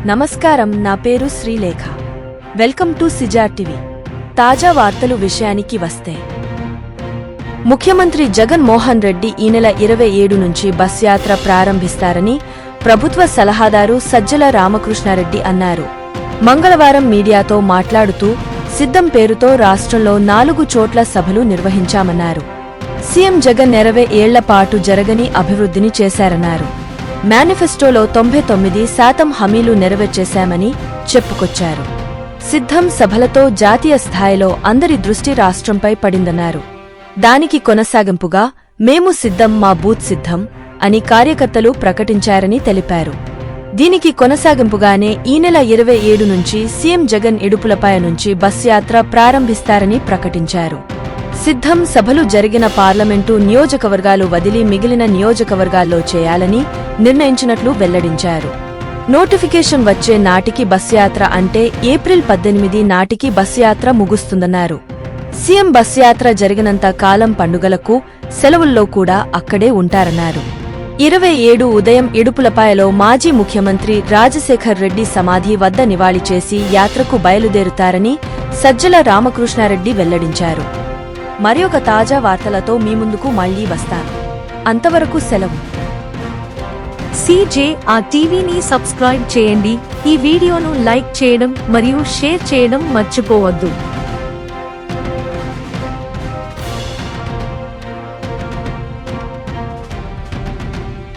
నమస్కారం, నా పేరు శ్రీలేఖ. వెల్కమ్ టు సిజార్ టీవీ. తాజా వార్తలు విషయానికి వస్తే, ముఖ్యమంత్రి జగన్ మోహన్ రెడ్డి ఈ నెల 27 నుంచి బస్ యాత్ర ప్రారంభిస్తారని ప్రభుత్వ సలహాదారు సజ్జల రామకృష్ణారెడ్డి అన్నారు. మంగళవారం మీడియాతో మాట్లాడుతూ సిద్ధం పేరుతో రాష్ట్రంలో 4 చోట్ల సభలు నిర్వహించామన్నారు. సీఎం జగన్ 20 ఏళ్ల పాటు జరగని అభివృద్ధిని చేశారన్నారు. మేనిఫెస్టోలో 99% హామీలు నెరవేర్చేశామని చెప్పుకొచ్చారు. సిద్ధం సభలతో జాతీయ స్థాయిలో అందరి దృష్టి రాష్ట్రంపై పడిందన్నారు. దానికి కొనసాగింపుగా మేము సిద్ధం, మా బూత్ సిద్ధం అని కార్యకర్తలు ప్రకటించారని తెలిపారు. దీనికి కొనసాగింపుగానే ఈ నెల 27 నుంచి సీఎం జగన్ ఇడుపులపై నుంచి బస్ యాత్ర ప్రారంభిస్తారని ప్రకటించారు. సిద్ధం సభలు జరిగిన పార్లమెంటు నియోజకవర్గాలు వదిలి మిగిలిన నియోజకవర్గాల్లో చేయాలని నిర్ణయించినట్లు వెల్లడించారు. నోటిఫికేషన్ వచ్చే నాటికి బస్ యాత్ర అంటే ఏప్రిల్ 18 నాటికి బస్ యాత్ర ముగుస్తుందన్నారు. సీఎం బస్ యాత్ర జరిగినంత కాలం పండుగలకు, సెలవుల్లో కూడా అక్కడే ఉంటారన్నారు. 27 ఉదయం ఇడుపులపాయలో మాజీ ముఖ్యమంత్రి రాజశేఖర్ రెడ్డి సమాధి వద్ద నివాళి చేసి యాత్రకు బయలుదేరుతారని సజ్జల రామకృష్ణారెడ్డి వెల్లడించారు. మరొక తాజా వార్తలతో మీ ముందుకు మళ్లీ వస్తాను. అంతవరకు సెలవు. సిజేఆర్ టీవీని సబ్స్క్రైబ్ చేయండి. ఈ వీడియోను లైక్ చేయడం మరియు షేర్ చేయడం మర్చిపోవద్దు.